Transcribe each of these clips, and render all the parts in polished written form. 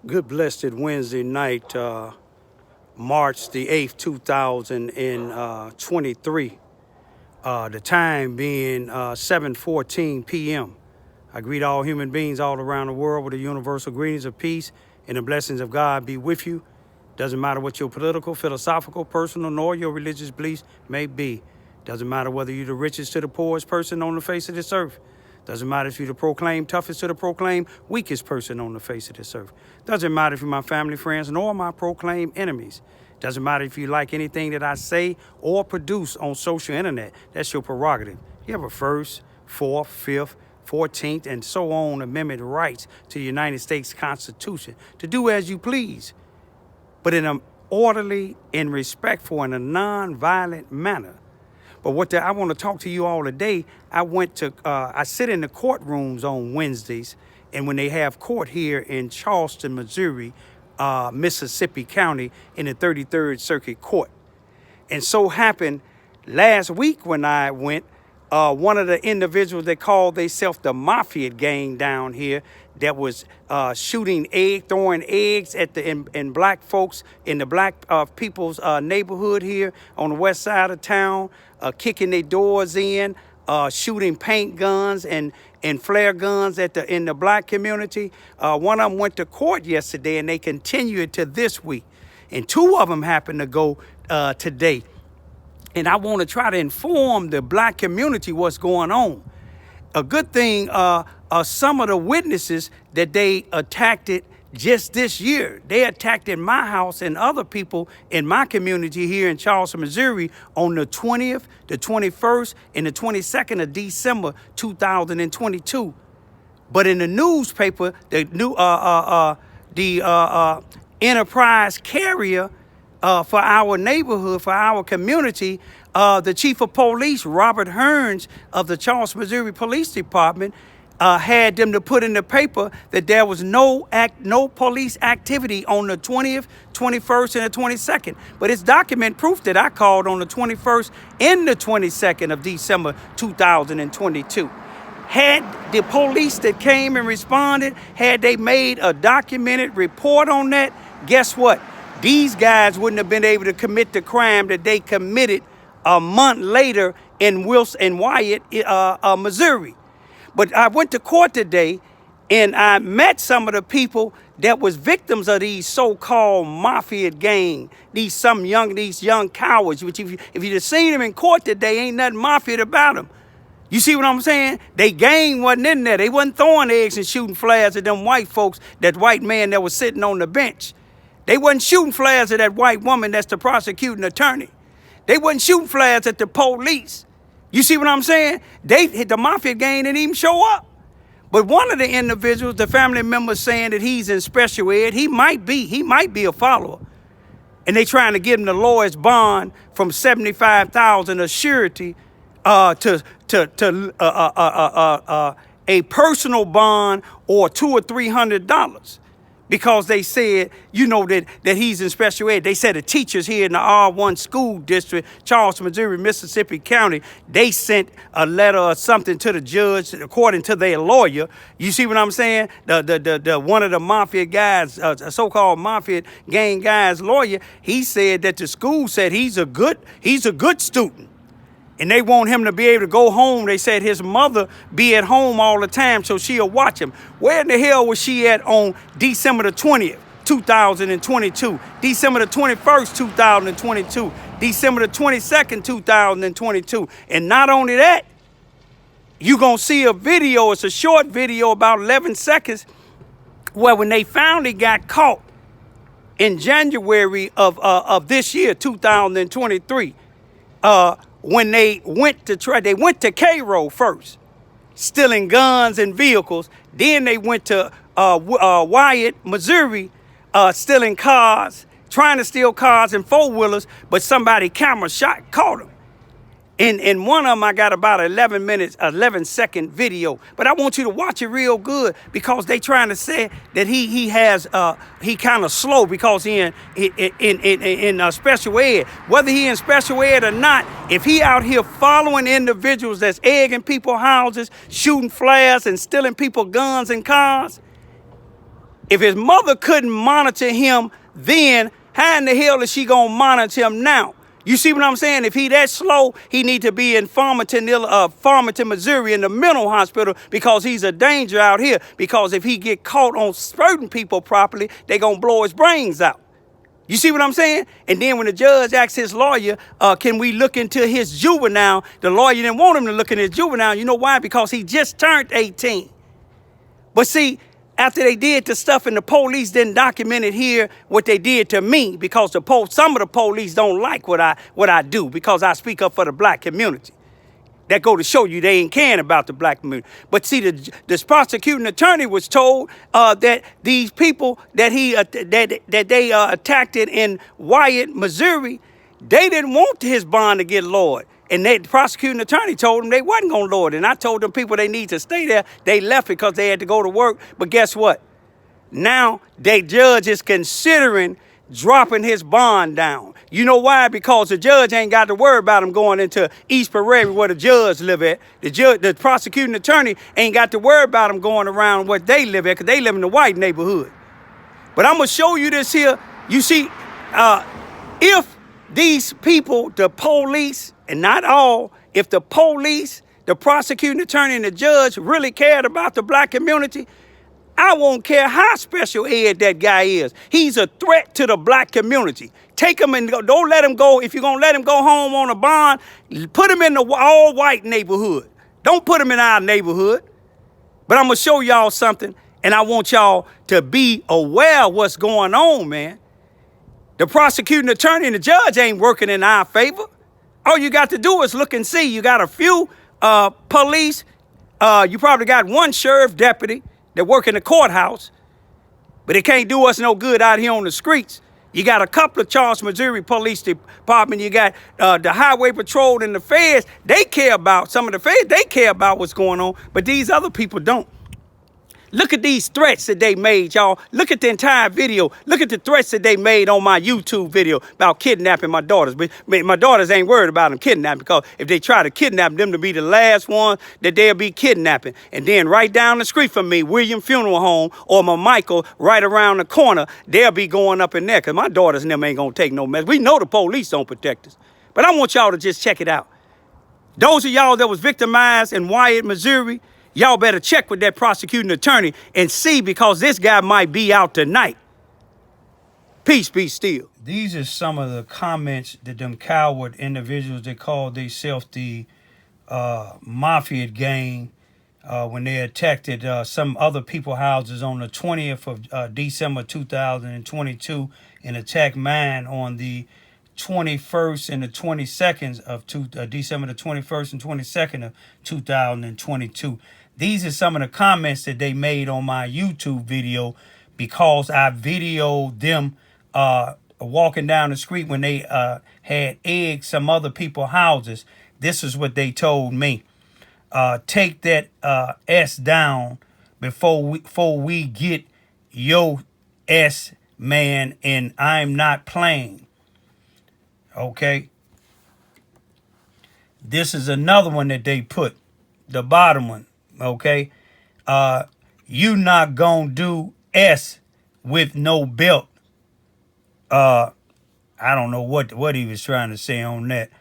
Good blessed Wednesday night, March the 8th, 2023. The time being 7:14 p.m. I greet all human beings all around the world with the universal greetings of peace and the blessings of God be with you. Doesn't matter what your political, philosophical, personal, nor your religious beliefs may be. Doesn't matter whether you're the richest to the poorest person on the face of this earth. Doesn't matter if you're the proclaimed toughest to the proclaimed weakest person on the face of this earth. Doesn't matter if you're my family, friends, nor my proclaimed enemies. Doesn't matter if you like anything that I say or produce on social internet. That's your prerogative. You have a first, fourth, fifth, 14th, and so on amendment rights to the United States Constitution to do as you please, but in an orderly and respectful and a non-violent manner. But I want to talk to you all today. I sit in the courtrooms on Wednesdays, and when they have court here in Charleston, Missouri, Mississippi County, in the 33rd Circuit Court. And so happened last week when I went, one of the individuals that called themselves the MAFIA gang down here that was throwing eggs at in black folks in the black people's neighborhood here on the west side of town, kicking their doors in, shooting paint guns and flare guns in the black community. One of them went to court yesterday, and they continue it to this week. And two of them happened to go today. And I want to try to inform the black community what's going on. A good thing, some of the witnesses that they attacked it just this year. They attacked in my house and other people in my community here in Charleston, Missouri on the 20th, the 21st, and the 22nd of December, 2022. But in the newspaper, the Enterprise carrier for our neighborhood, for our community, the chief of police, Robert Hearns of the Charleston, Missouri Police Department, had them to put in the paper that there was no police activity on the 20th, 21st, and the 22nd. But it's document proof that I called on the 21st and the 22nd of December, 2022. Had the police that came and responded, had they made a documented report on that, guess what? These guys wouldn't have been able to commit the crime that they committed a month later in Wyatt, Missouri. But I went to court today, and I met some of the people that was victims of these so-called mafia gang. These young cowards. Which if you'd have seen them in court today, ain't nothing mafia about them. You see what I'm saying? They gang wasn't in there. They wasn't throwing eggs and shooting flares at them white folks, that white man that was sitting on the bench. They wasn't shooting flares at that white woman that's the prosecuting attorney. They wasn't shooting flares at the police. You see what I'm saying? The mafia gang didn't even show up. But one of the individuals, the family members saying that he's in special ed, he might be a follower. And they trying to give him the lowest bond from $75,000 of surety to a personal bond or $200 or $300. Because they said, that he's in special ed. They said the teachers here in the R1 school district, Charleston, Missouri, Mississippi County, they sent a letter or something to the judge, according to their lawyer. You see what I'm saying? The one of the mafia guys, so-called mafia gang guy's lawyer, he said that the school said he's a good student. And they want him to be able to go home. They said his mother be at home all the time so she'll watch him. Where in the hell was she at on December the 20th, 2022? December the 21st, 2022? December the 22nd, 2022? And not only that, you're going to see a video. It's a short video, about 11 seconds, where when they finally got caught in January of this year, 2023, when they went to Cairo first, stealing guns and vehicles. Then they went to Wyatt, Missouri, stealing cars, trying to steal cars and four-wheelers, but somebody caught them. In one of them, I got about 11-second video. But I want you to watch it real good, because they trying to say that he kind of slow because he in special ed. Whether he in special ed or not, if he out here following individuals that's egging people houses, shooting flares and stealing people guns and cars, If his mother couldn't monitor him then, how in the hell is she going to monitor him now? You see what I'm saying? If he that slow, he need to be in Farmington, Missouri in the mental hospital because he's a danger out here. Because if he get caught on certain people properly, they going to blow his brains out. You see what I'm saying? And then when the judge asked his lawyer, can we look into his juvenile? The lawyer didn't want him to look into his juvenile. You know why? Because he just turned 18. But see, after they did the stuff and the police didn't document it here, what they did to me, because some of the police don't like what I do because I speak up for the black community. That go to show you they ain't caring about the black community. But see, this prosecuting attorney was told that these people that they attacked in Wyatt, Missouri, they didn't want his bond to get lowered. And the prosecuting attorney told them they wasn't going to lower it. And I told them people they need to stay there. They left because they had to go to work. But guess what? Now the judge is considering dropping his bond down. You know why? Because the judge ain't got to worry about him going into East Prairie where the judge live at. The prosecuting attorney ain't got to worry about him going around where they live at because they live in the white neighborhood. But I'm going to show you this here. You see, if these people, the police, and not all, if the police, the prosecuting attorney, and the judge really cared about the black community, I won't care how special ed that guy is. He's a threat to the black community. Take him and don't let him go. If you're going to let him go home on a bond, put him in the all-white neighborhood. Don't put him in our neighborhood. But I'm going to show y'all something, and I want y'all to be aware of what's going on, man. The prosecuting attorney and the judge ain't working in our favor. All you got to do is look and see. You got a few police. You probably got one sheriff deputy that work in the courthouse, but it can't do us no good out here on the streets. You got a couple of Charleston, Missouri Police Department. You got the Highway Patrol and the feds. They care about, some of the feds, they care about what's going on, but these other people don't. Look at these threats that they made, y'all. Look at the entire video. Look at the threats that they made on my YouTube video about kidnapping my daughters. But my daughters ain't worried about them kidnapping because if they try to kidnap them to be the last one that they'll be kidnapping. And then right down the street from me, William Funeral Home or my Michael right around the corner, they'll be going up in there because my daughters and them ain't going to take no mess. We know the police don't protect us. But I want y'all to just check it out. Those of y'all that was victimized in Wyatt, Missouri, y'all better check with that prosecuting attorney and see, because this guy might be out tonight. Peace be still. These are some of the comments that them coward individuals that call themselves the MAFIA gang when they attacked at some other people's houses on the 20th of December 2022 and attacked mine on the 21st and the 22nd of December the 21st and 22nd of 2022. These are some of the comments that they made on my YouTube video because I videoed them walking down the street when they had egged some other people's houses. This is what they told me. Take that S down before we get your S, man, and I'm not playing. Okay. This is another one that they put, the bottom one. Okay, you not gonna do S with no belt. I don't know what he was trying to say on that.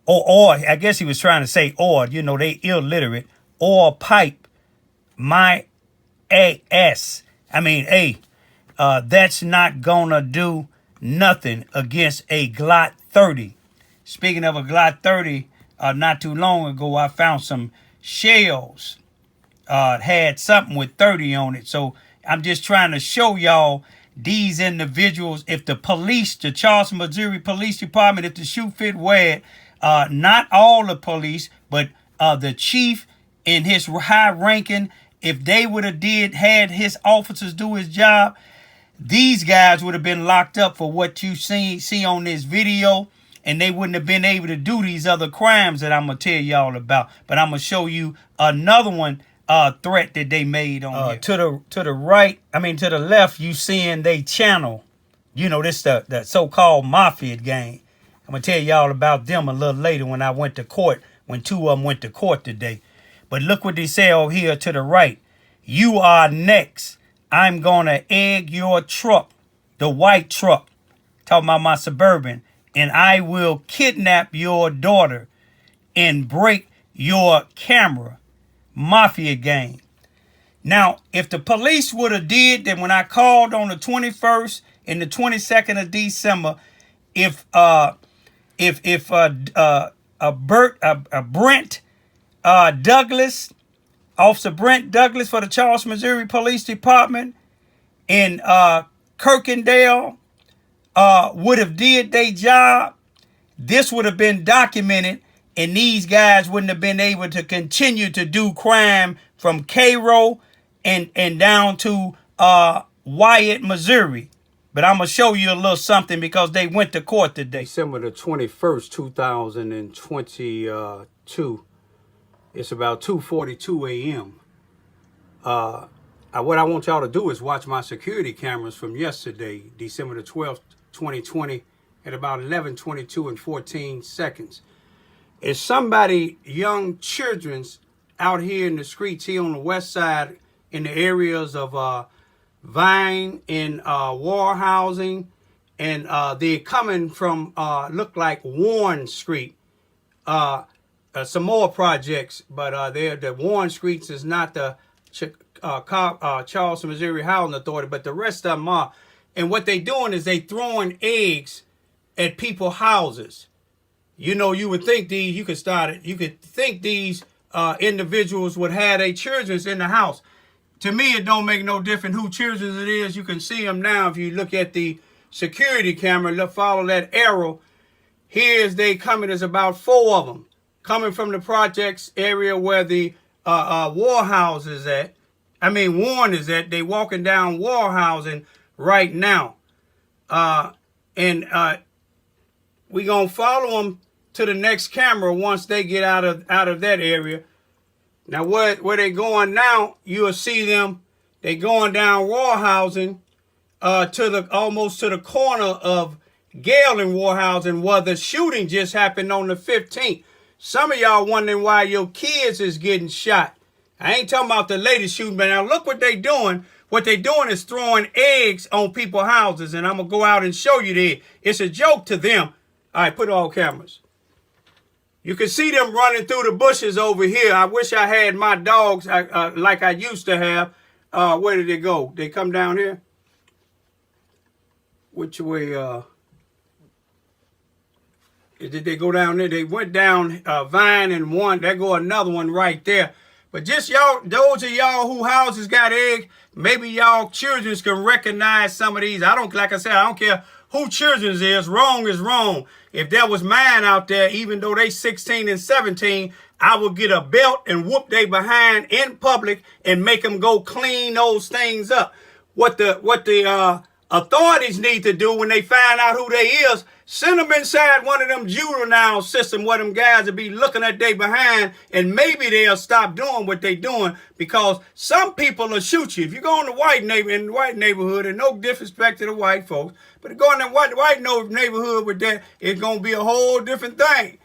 Or I guess he was trying to say, or, you know, they illiterate, or pipe my ass. I mean, hey, that's not gonna do nothing against a Glock 30. Speaking of a Glock 30, not too long ago, I found some shells had something with 30 on it. So I'm just trying to show y'all these individuals. If the police, the Charleston, Missouri Police Department, if the shoe fit wear it, not all the police, but the chief in his high ranking, if they would have had his officers do his job, these guys would have been locked up for what you see on this video. And they wouldn't have been able to do these other crimes that I'm going to tell y'all about. But I'm going to show you another one threat that they made on here. To the right, I mean, to the left, you seeing they channel. You know, this the so-called MAFIA gang. I'm going to tell y'all about them a little later when I went to court, when two of them went to court today. But look what they say over here to the right. You are next. I'm going to egg your truck, the white truck, talking about my Suburban, and I will kidnap your daughter and break your camera. Mafia gang. Now, if the police would have did that when I called on the 21st and the 22nd of December, if Brent Douglas, Officer Brent Douglas for the Charleston, Missouri Police Department in Kirkendale would have did their job, this would have been documented, and these guys wouldn't have been able to continue to do crime from Cairo and down to Wyatt, Missouri. But I'm going to show you a little something because they went to court today. December the 21st, 2022. It's about 2:42 a.m. What I want y'all to do is watch my security cameras from yesterday, December the 12th, 2020, at about 11:22 and 14 seconds. Is somebody, young children's out here in the streets here on the west side in the areas of Vine and War Housing, and they're coming from look like Warren Street. Some more projects, but the Warren Streets is not the Charleston, Missouri Housing Authority, but the rest of them are. And what they doing is they throwing eggs at people's houses. You know, you would think these, you could think these individuals would have their children in the house. To me, it don't make no difference who children it is. You can see them now if you look at the security camera, follow that arrow. Here's they coming, there's about 4 of them coming from the projects area where the War House is at. Warren is at. They walking down War Housing right now. We gonna follow them to the next camera once they get out of that area. Now where they going now, you'll see them. They going down War Housing almost to the corner of Gale and War Housing where the shooting just happened on the 15th. Some of y'all wondering why your kids is getting shot. I ain't talking about the latest shooting, but now look what they doing. What they doing is throwing eggs on people's houses, and I'm going to go out and show you that. It's a joke to them. All right, put all cameras. You can see them running through the bushes over here. I wish I had my dogs like I used to have. Where did they go? They come down here? Which way? Did they go down there? They went down Vine and one. There go another one right there. But just y'all, those of y'all who houses got eggs, maybe y'all children can recognize some of these. Like I said, I don't care who children's is. Wrong is wrong. If that was mine out there, even though they 16 and 17, I would get a belt and whoop they behind in public and make them go clean those things up. What the authorities need to do when they find out who they is, send them inside one of them juvenile system where them guys will be looking at they behind, and maybe they'll stop doing what they doing, because some people will shoot you. If you go in the white neighborhood, and no disrespect to the white folks, but go in the white neighborhood with that, it's going to be a whole different thing.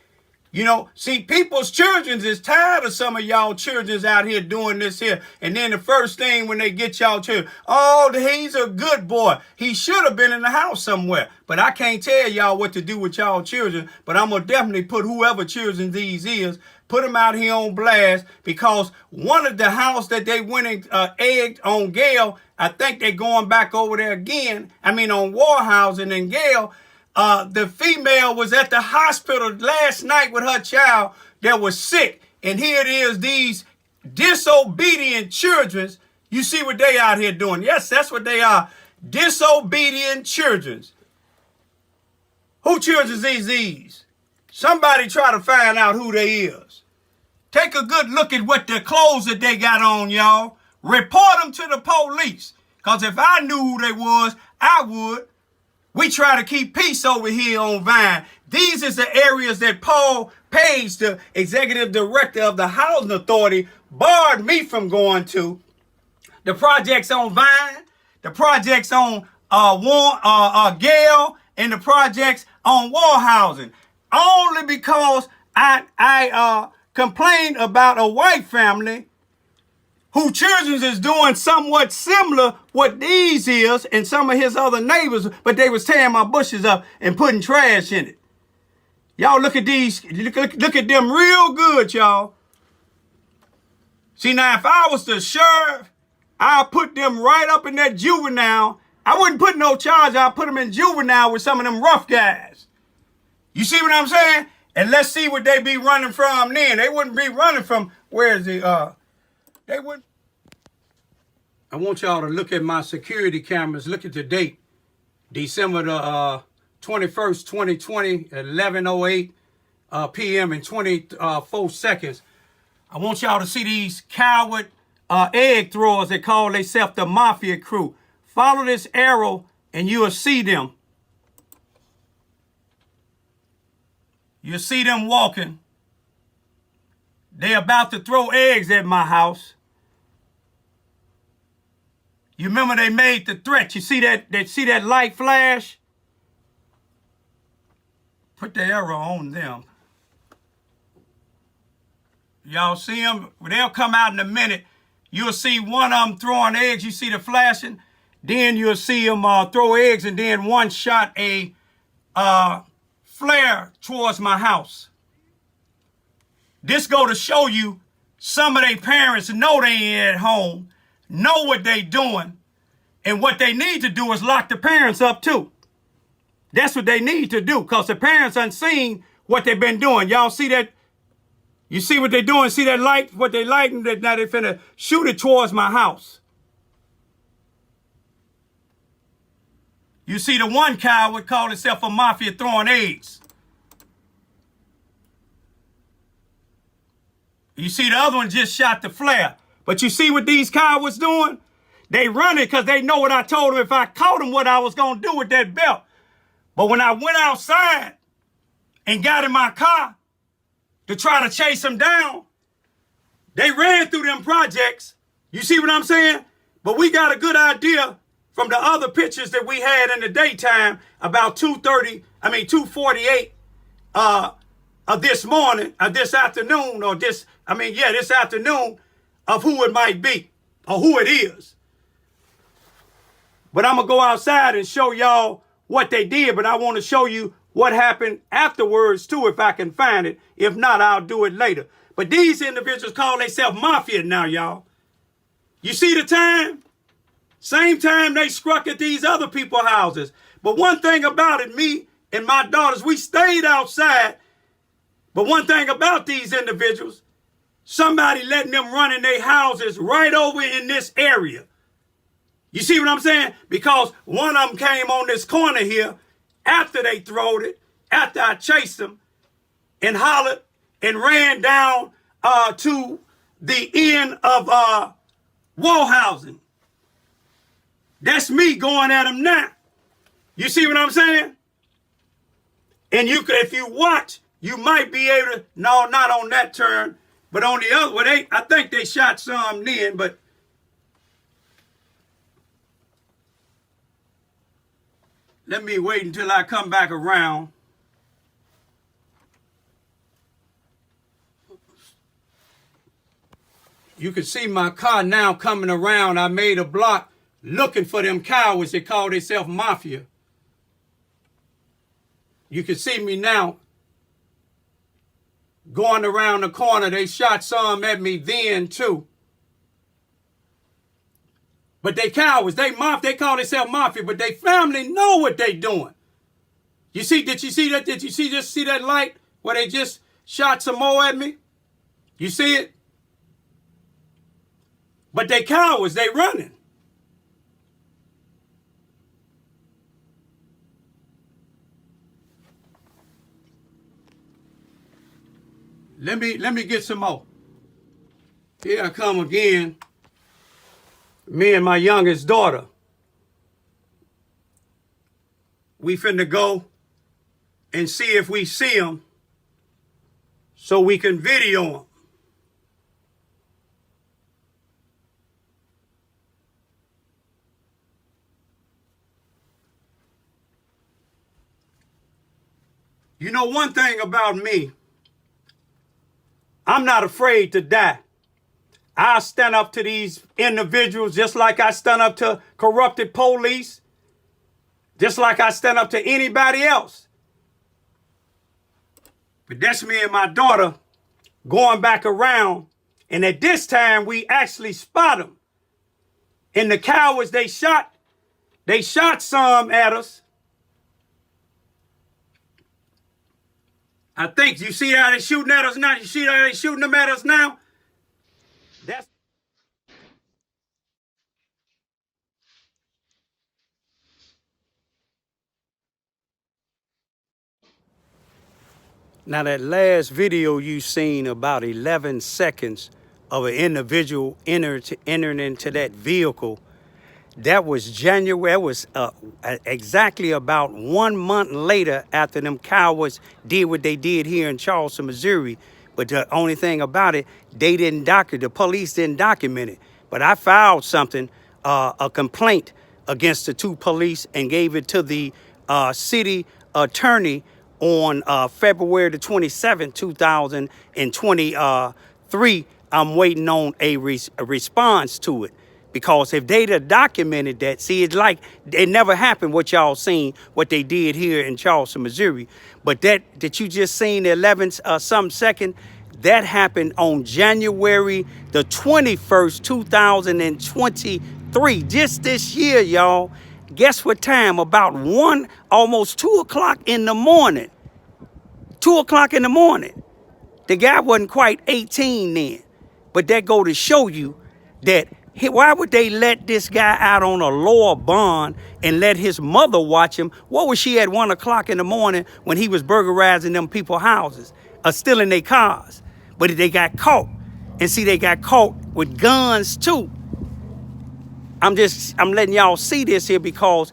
You know, see, people's children is tired of some of y'all children out here doing this here. And then the first thing when they get y'all children, oh, he's a good boy. He should have been in the house somewhere. But I can't tell y'all what to do with y'all children. But I'm going to definitely put whoever children these is, put them out here on blast, because one of the house that they went and egged on Gale, I think they're going back over there again. On War Housing and Gale. The female was at the hospital last night with her child that was sick. And here it is, these disobedient children. You see what they out here doing. Yes, that's what they are. Disobedient children. Who children is these? Somebody try to find out who they is. Take a good look at what the clothes that they got on, y'all. Report them to the police. Because if I knew who they was, I would. We try to keep peace over here on Vine. These is the areas that Paul Page, the executive director of the Housing Authority, barred me from going to. The projects on Vine, the projects on Gale, and the projects on War Housing. Only because I complained about a white family who children is doing somewhat similar what these is and some of his other neighbors, but they was tearing my bushes up and putting trash in it. Y'all look at these, look at them real good, y'all. See, now if I was the sheriff, I'd put them right up in that juvenile. I wouldn't put no charge, I'd put them in juvenile with some of them rough guys. You see what I'm saying? And let's see what they be running from then. They wouldn't be running from, where is the, they wouldn't. I want y'all to look at my security cameras. Look at the date. December the 21st, 2020, at 11:08 p.m. and 24 seconds. I want y'all to see these coward egg throwers that call themselves the MAFIA crew. Follow this arrow and you'll see them. You'll see them walking. They're about to throw eggs at my house. You remember they made the threat. You see that? They see that light flash? Put the arrow on them. Y'all see them? They'll come out in a minute. You'll see one of them throwing eggs. You see the flashing? Then you'll see them throw eggs, and then one shot a flare towards my house. This go to show you some of their parents know they ain't at home, know what they doing, and what they need to do is lock the parents up too. That's what they need to do, because the parents unseen what they've been doing. Y'all see that? You see what they doing? See that light? What they lighting? Now they finna shoot it towards my house. You see the one coward called himself a mafia throwing eggs. You see the other one just shot the flare. But you see what these cowards doing? They running because they know what I told them if I caught them what I was going to do with that belt. But when I went outside and got in my car to try to chase them down, they ran through them projects. You see what I'm saying? But we got a good idea from the other pictures that we had in the daytime about 2:48 of this morning, or this afternoon, or this afternoon, of who it might be or who it is. But I'm going to go outside and show y'all what they did, but I want to show you what happened afterwards too, if I can find it. If not, I'll do it later. But these individuals call themselves mafia now, y'all. You see the time? Same time they struck at these other people's houses. But one thing about it, me and my daughters, we stayed outside. But one thing about these individuals, somebody letting them run in their houses right over in this area. You see what I'm saying? Because one of them came on this corner here after they throwed it, after I chased them, and hollered and ran down to the end of Wallhousing. That's me going at them now. You see what I'm saying? And you could, if you watch, you might be able to, no, not on that turn, but on the other, well, I think they shot some then, but let me wait until I come back around. You can see my car now coming around. I made a block looking for them cowards that call themselves mafia. You can see me now going around the corner. They shot some at me then too. But they cowards, they call themselves mafia, but they family know what they doing. You see, did you see that? Did you just see that light where they just shot some more at me? You see it? But they cowards, they running. Let me get some more. Here I come again. Me and my youngest daughter. We finna go and see if we see them so we can video them. You know one thing about me, I'm not afraid to die. I stand up to these individuals just like I stand up to corrupted police, just like I stand up to anybody else. But that's me and my daughter going back around, and at this time we actually spot them. And the cowards, they shot some at us. I think, you see how they shooting at us now? You see how they shooting them at us now? That's now that last video you seen, about 11 seconds of an individual entering into that vehicle, that was January. That was exactly about 1 month later after them cowards did what they did here in Charleston, Missouri. But the only thing about it, they didn't document, the police didn't document it. But I filed something, a complaint against the two police, and gave it to the city attorney on February the 27th, 2023. I'm waiting on a response to it. Because if they'd have documented that, see, it's like it never happened what y'all seen, what they did here in Charleston, Missouri. But that you just seen, the 11 some second, that happened on January the 21st, 2023. Just this year, y'all. Guess what time? About almost 2 o'clock in the morning. 2 o'clock in the morning. The guy wasn't quite 18 then. But that go to show you that why would they let this guy out on a lower bond and let his mother watch him? What was she at 1 o'clock in the morning when he was burglarizing them people's houses, stealing their cars? But they got caught. And see, they got caught with guns too. I'm letting y'all see this here because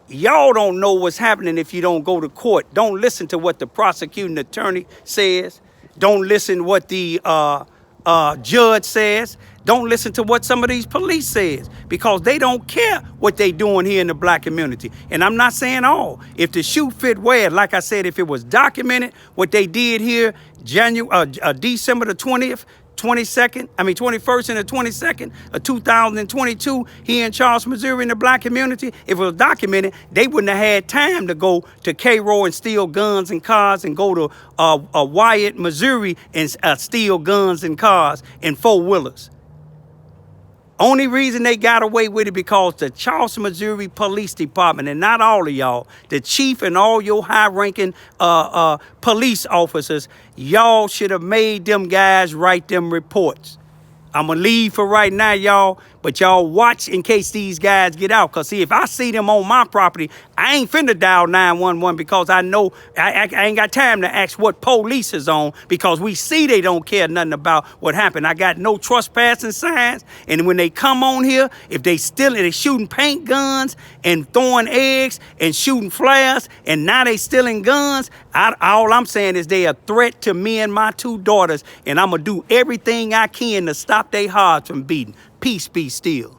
y'all don't know what's happening if you don't go to court. Don't listen to what the prosecuting attorney says. Don't listen what the judge says. Don't listen to what some of these police says, because they don't care what they doing here in the black community. And I'm not saying all. If the shoe fit well, like I said, if it was documented what they did here, December the 21st and the 22nd of 2022 here in Charleston, Missouri, in the black community, if it was documented, they wouldn't have had time to go to Cairo and steal guns and cars, and go to Wyatt, Missouri, and steal guns and cars and four-wheelers. Only reason they got away with it because the Charleston, Missouri Police Department, and not all of y'all, the chief and all your high-ranking police officers, y'all should have made them guys write them reports. I'm going to leave for right now, y'all, but y'all watch in case these guys get out. Because, see, if I see them on my property, I ain't finna dial 911 because I know I ain't got time to ask what police is on, because we see they don't care nothing about what happened. I got no trespassing signs. And when they come on here, if they shooting paint guns and throwing eggs and shooting flares, and now they stealing guns, all I'm saying is they a threat to me and my two daughters, and I'm going to do everything I can to stop their hearts from beating. Peace be still.